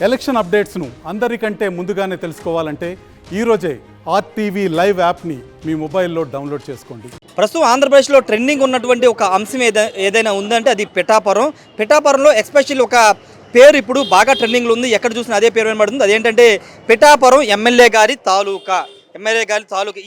Election అప్డేట్స్ను అందరికంటే ముందుగానే తెలుసుకోవాలంటే ఈరోజే ఆర్టీవీ లైవ్ యాప్ని మీ మొబైల్లో డౌన్లోడ్ చేసుకోండి. ప్రస్తుతం ఆంధ్రప్రదేశ్లో ట్రెండింగ్ ఉన్నటువంటి ఒక అంశం ఏదైనా ఉందంటే అది పిఠాపురం. పిఠాపురంలో ఎస్పెషల్లీ ఒక పేరు ఇప్పుడు బాగా ట్రెండింగ్లో ఉంది. ఎక్కడ చూసినా అదే పేరు వినబడుతుంది. అదేంటంటే పిఠాపురం ఎమ్మెల్యే గారి తాలూకా.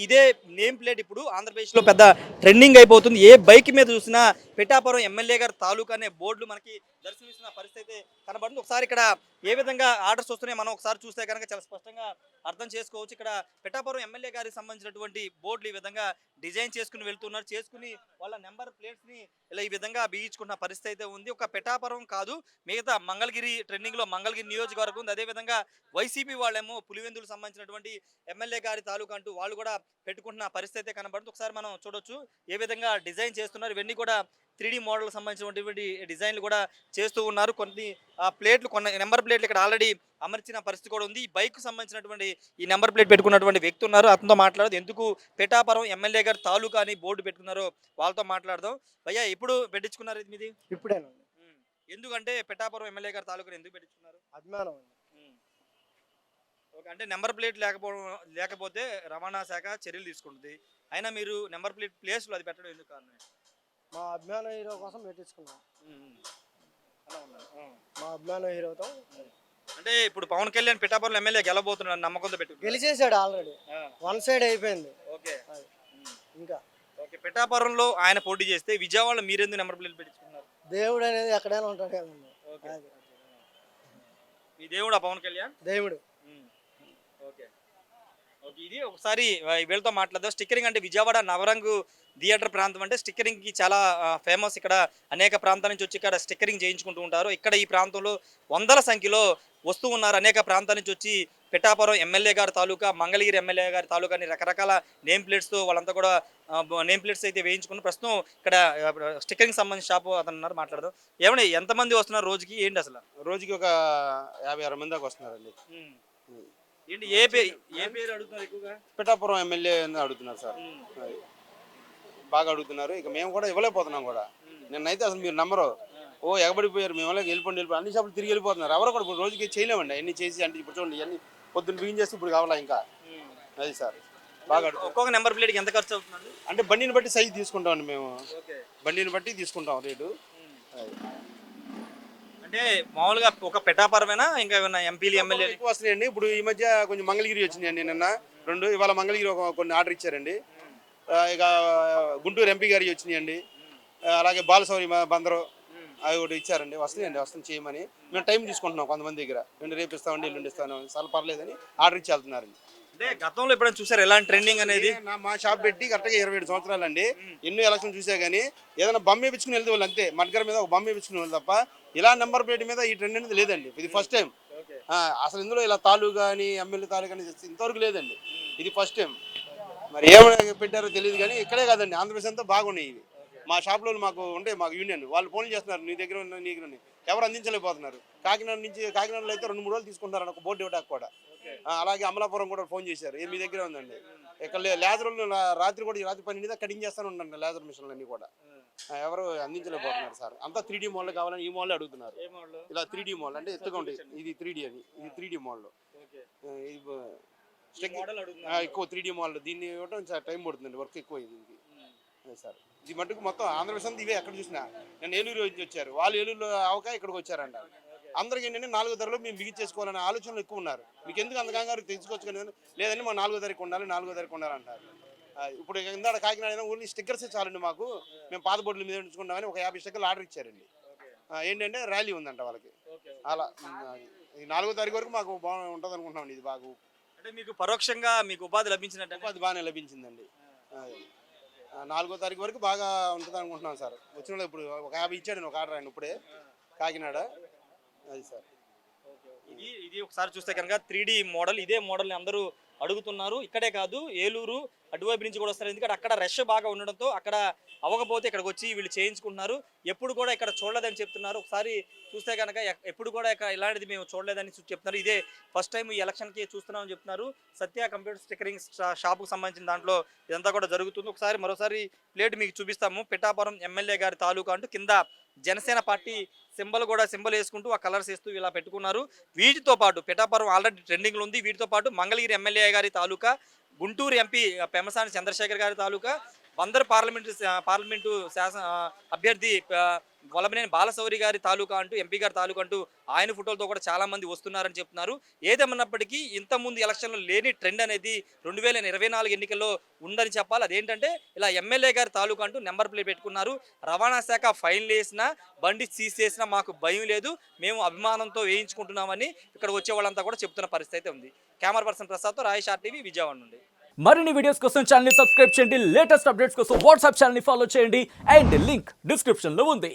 ఇదే నేమ్ ప్లేట్ ఇప్పుడు ఆంధ్రప్రదేశ్లో పెద్ద ట్రెండింగ్ అయిపోతుంది. ఏ బైక్ మీద చూసినా పిఠాపురం ఎమ్మెల్యే గారి తాలూకా అనే బోర్డులు మనకి దర్శనమిస్తున్న పరిస్థితి అయితే కనబడుతుంది. ఒకసారి ఇక్కడ ఏ విధంగా ఆర్డర్స్ వస్తున్నాయి మనం ఒకసారి చూస్తే కనుక చాలా స్పష్టంగా అర్థం చేసుకోవచ్చు. ఇక్కడ పిఠాపురం ఎమ్మెల్యే గారికి సంబంధించినటువంటి బోర్డులు ఈ విధంగా డిజైన్ చేసుకుని వెళ్తున్నారు. చేసుకుని వాళ్ళ నెంబర్ ప్లేట్స్ని ఇలా ఈ విధంగా బిగించుకున్న పరిస్థితి అయితే ఉంది. ఒక పిఠాపురం కాదు, మిగతా మంగళగిరి ట్రెండింగ్లో మంగళగిరి నియోజకవర్గం ఉంది. అదేవిధంగా వైసీపీ వాళ్ళేమో పులివెందులకు సంబంధించినటువంటి ఎమ్మెల్యే గారి తాలూకా అంటూ వాళ్ళు కూడా పెట్టుకుంటున్న పరిస్థితి కనబడుతుంది. ఒకసారి మనం చూడొచ్చు ఏ విధంగా డిజైన్ చేస్తున్నారు. ఇవన్నీ కూడా 3D మోడల్ సంబంధించినటువంటి డిజైన్లు కూడా చేస్తూ ఉన్నారు. కొన్ని నెంబర్ ప్లేట్లు ఇక్కడ ఆల్రెడీ అమర్చిన పరిస్థితి కూడా ఉంది. ఈ బైక్ సంబంధించినటువంటి ఈ నెంబర్ ప్లేట్ పెట్టుకున్నటువంటి వ్యక్తి ఉన్నారు. అతనితో మాట్లాడదు ఎందుకు పిఠాపురం ఎమ్మెల్యే గారు తాలూకా అని బోర్డు పెట్టుకున్నారో వాళ్ళతో మాట్లాడదాం. భయ్యా ఎప్పుడు పెట్టించుకున్నారు ఇది మీది? ఇప్పుడేనండి. ఎందుకంటే పిఠాపురం ఎమ్మెల్యే గారు తాలూకా ఎందుకు పెట్టించుకున్నారు? అభిమానం. ఓకే, అంటే నెంబర్ ప్లేట్ లేకపోతే రవాణా శాఖ చర్యలు తీసుకుంటుంది. అయినా మీరు నెంబర్ ప్లేట్ ప్లేస్లో అది పెట్టడం ఎందుకు కారణం? మా అభిమాన హీరో కోసం పెట్టించుకున్నాం. మా అభిమాన హీరోతో అంటే ఇప్పుడు పవన్ కళ్యాణ్ పిఠాపురం ఎమ్మెల్యే గెలబోతున్నాడు నమ్మకంతో పెట్టు గెలిచేసాడు ఆల్రెడీ. వన్ సైడ్ అయిపోయింది. ఓకే, ఇంకా ఓకే. పిఠాపురంలో ఆయన పోటీ చేస్తే విజయవాడలో మీరెందుకు నెంబర్ ప్లేట్ పెట్టించుకున్నారు? దేవుడు అనేది ఎక్కడైనా ఉంటాడు కదండి. ఈ దేవుడు పవన్ కళ్యాణ్ దేవుడు. Okay, okay. ఇది ఒకసారి వీళ్ళతో మాట్లాడదాం. స్టిక్కరింగ్ అంటే విజయవాడ నవరంగు థియేటర్ ప్రాంతం అంటే స్టిక్కరింగ్కి చాలా ఫేమస్. ఇక్కడ అనేక ప్రాంతాల నుంచి వచ్చి ఇక్కడ స్టిక్కరింగ్ చేయించుకుంటూ ఉంటారు. ఇక్కడ ఈ ప్రాంతంలో వందల సంఖ్యలో వస్తూ ఉన్నారు. అనేక ప్రాంతాల నుంచి వచ్చి పిఠాపురం ఎమ్మెల్యే గారి తాలూకా, మంగళగిరి ఎమ్మెల్యే గారి తాలూకా అని రకరకాల నేమ్ ప్లేట్స్తో వాళ్ళంతా కూడా నేమ్ ప్లేట్స్ అయితే వేయించుకుని ప్రస్తుతం ఇక్కడ స్టిక్కరింగ్ సంబంధించిన షాపు అతను ఉన్నారు, మాట్లాడదాం. ఏమండి ఎంతమంది వస్తున్నారు రోజుకి, ఏంటి అసలు? రోజుకి ఒక 50-60 మంది దాకా వస్తున్నారండి. ఏంటి ఏ పేరు అడుగుతున్నారు ఎక్కువగా? పిఠాపురం ఎమ్మెల్యే అడుగుతున్నారు సార్, బాగా అడుగుతున్నారు. ఇక మేము కూడా ఇవ్వలేకపోతున్నాం కూడా. నిన్నైతే అసలు మీరు నమ్మరు, ఎగబడిపోయారు. మేము వెళ్ళిపోండి అన్ని షాపులు తిరిగి వెళ్ళిపోతున్నారు. ఎవరో కూడా ఇప్పుడు రోజుకి చేయలేమండి అన్ని చేసి. అంటే ఇప్పుడు చూడండి ఇవన్నీ పొద్దున్న బిగిన్ చేస్తే ఇప్పుడు కావాలా ఇంకా. అది సార్ బాగా ఒక్కొక్క నెంబర్ ప్లేట్కి ఎంత ఖర్చు అవుతుంది? అంటే బండిని బట్టి సైజు తీసుకుంటామండి మేము. బండిని బట్టి తీసుకుంటాం రేటు. అంటే మామూలుగా ఒక పిఠాపురమేనా ఇంకా ఏమైనా ఎంపీలు ఎమ్మెల్యే ఎక్కువ వస్తున్నాయండి. ఇప్పుడు ఈ మధ్య కొంచెం మంగళగిరి వచ్చినాయండి నిన్న 2. ఇవాళ మంగళగిరి కొన్ని ఆర్డర్ ఇచ్చారండి. ఇక గుంటూరు ఎంపీ గారికి వచ్చినాయండి. అలాగే బాలసౌరి బందరు అవి ఒకటి ఇచ్చారండి. వస్తాయి చేయమని మేము టైం తీసుకుంటున్నాం కొంతమంది దగ్గర. రేపు ఇస్తామండి, ఎల్లుండి ఇస్తాను, చాలా పర్లేదని ఆర్డర్ ఇచ్చి వెళ్తున్నారండి. అంటే గతంలో ఎప్పుడైనా చూసారు ఎలాంటి ట్రెండింగ్ అనేది? మా షాప్ పెట్టి కరెక్ట్గా 27 సంవత్సరాలు అండి. ఎన్నో ఎలక్షన్ చూసా కానీ ఏదైనా బొమ్మ వేయించుకుని వెళ్తే వాళ్ళు అంతే. మడ్గర్ మీద ఒక బొమ్మ వేయించుకుని వాళ్ళు తప్ప ఇలా నెంబర్ ప్లేట్ మీద ఈ ట్రెండ్ అనేది లేదండి. ఇది ఫస్ట్ టైం. అసలు ఇందులో ఇలా తాలూకా అని ఎమ్మెల్యే తాలూకా అని ఇంతవరకు లేదండి. ఇది ఫస్ట్ టైం. మరి ఏమైనా పెట్టారో తెలియదు కానీ ఇక్కడే కాదండి, ఆంధ్రప్రదేశ్ అంతా బాగున్నాయి ఇవి. మా షాప్లో మాకు ఉంటే మాకు యూనియన్ వాళ్ళు ఫోన్లు చేస్తున్నారు, నీ దగ్గర ఉన్న నీ దగ్గర ఎవరు అందించలేకపోతున్నారు. కాకినాడలో అయితే 2-3 రోజులు తీసుకుంటారు ఒక బోర్డు ఇవ్వడానికి కూడా. అలాగే అమలాపురం కూడా ఫోన్ చేశారు, మీ దగ్గర ఉందండి. ఇక్కడ లేజర్లు రాత్రి 12 కటింగ్ చేస్తాను ఉండండి లేజర్ మిషన్లు అన్నీ కూడా. ఎవరు అందించలేకపోతున్నారు సార్. అంతా 3D మోడల్ కావాలని ఈ మోడల్ అడుగుతున్నారు. ఇలా 3D మోడల్ అంటే ఎత్తుగా ఉంటుంది. ఇది 3D అని, ఇది 3D మోడల్. ఎక్కువ 3D మోడల్ దీన్ని ఇవ్వడం చాలా టైం పడుతుందండి, వర్క్ ఎక్కువ దీనికి సార్. ఇది మటుకు మొత్తం ఆంధ్రప్రదేశ్ అంతా ఇవే. ఎక్కడ చూసినా నేను ఏలూరు నుంచి వచ్చారు, వాళ్ళు ఏలూరులో అవకాయ ఇక్కడికి వచ్చారంట. అందరికీ ఏంటంటే 4వ ధరలో మేము బిగించేసుకోవాలనే ఆలోచనలు ఎక్కువ ఉన్నారు. మీకు ఎందుకు అంత కంగారు తెచ్చుకోవచ్చు కానీ లేదండి మా 4వ ధరకు ఉండాలి, 4వ ధరకు ఉండాలంటారు. ఇప్పుడు ఇందాక కాకినాడ ఓన్లీ స్టిక్కర్సే చాలండి మాకు, మేము పాత బోర్డుల మీద ఉంచుకుంటామని ఒక 50 స్టిక్కర్లు ఆర్డర్ ఇచ్చారండి. ఏంటంటే ర్యాలీ ఉందంట వాళ్ళకి. అలా ఈ 4వ తారీఖు వరకు మాకు ఉంటుంది అనుకుంటున్నామండి. ఇది బాగా అంటే మీకు పరోక్షంగా మీకు ఉపాధి లభించినట్టు? ఉపాధి బాగానే లభించిందండి. 4వ తారీఖు వరకు బాగా ఉంటుంది అనుకుంటున్నాం సార్. వచ్చిన ఇప్పుడు ఒక 50 ఇచ్చాడు ఒక ఆర్డర్ ఆయన ఇప్పుడే కాకినాడ. అది సార్ ఇది ఒకసారి చూస్తే కనుక 3D మోడల్. ఇదే మోడల్ని అందరూ అడుగుతున్నారు. ఇక్కడే కాదు ఏలూరు అటువైపు నుంచి కూడా వస్తారు. ఎందుకంటే అక్కడ రష్ బాగా ఉండడంతో అక్కడ అవ్వకపోతే ఇక్కడికి వచ్చి వీళ్ళు చేయించుకుంటున్నారు. ఎప్పుడు కూడా ఇక్కడ చూడలేదని చెప్తున్నారు. ఒకసారి చూస్తే కనుక ఎప్పుడు కూడా ఇక్కడ ఇలాంటిది మేము చూడలేదని చెప్తున్నారు. ఇదే ఫస్ట్ టైం ఈ ఎలక్షన్కి చూస్తున్నామని చెప్తున్నారు. సత్య కంప్యూటర్ స్టిక్కరింగ్ షాపుకు సంబంధించిన దాంట్లో ఇదంతా కూడా జరుగుతుంది. మరోసారి ప్లేట్ మీకు చూపిస్తాము. పిఠాపురం ఎమ్మెల్యే గారి తాలూకా అంటూ కింద జనసేన పార్టీ సింబల్ వేసుకుంటూ ఆ కలర్స్ వేస్తూ ఇలా పెట్టుకున్నారు. వీటితో పాటు పిఠాపురం ఆల్రెడీ ట్రెండింగ్లో ఉంది. వీటితో పాటు మంగళగిరి ఎమ్మెల్యే గారి తాలూకా, గుంటూరు ఎంపీ పెమ్మసాని చంద్రశేఖర్ గారి తాలూకా, బందర్ పార్లమెంటు అభ్యర్థి వల్లభనేని బాలశౌరి గారి తాలూకా అంటూ, ఎంపీ గారి తాలూకా అంటూ ఆయన ఫోటోలతో కూడా చాలా మంది వస్తున్నారని చెప్తున్నారు. ఏదేమన్నప్పటికీ ఇంతకుముందు ఎలక్షన్లో లేని ట్రెండ్ అనేది 2024 ఎన్నికల్లో ఉందని చెప్పాలి. అదేంటంటే ఇలా ఎమ్మెల్యే గారి తాలూకా అంటూ నెంబర్ ప్లేట్ పెట్టుకున్నారు. రవాణా శాఖ ఫైన్లు వేసినా, బండి సీజ్ చేసినా మాకు భయం లేదు, మేము అభిమానంతో వేయించుకుంటున్నామని ఇక్కడ వచ్చే వాళ్ళంతా కూడా చెప్తున్న పరిస్థితి అయితే ఉంది. Camera person ప్రసాద్తో Rayesh RTV Vijayawada నుండి. మరిన్ని వీడియోస్ కోసం ఛానల్ ని సబ్స్క్రైబ్ చేయండి. లేటెస్ట్ అప్డేట్స్ కోసం వాట్సాప్ ఛానల్ ని ఫాలో చేయండి. అండ్ లింక్ డిస్క్రిప్షన్ లో ఉంది.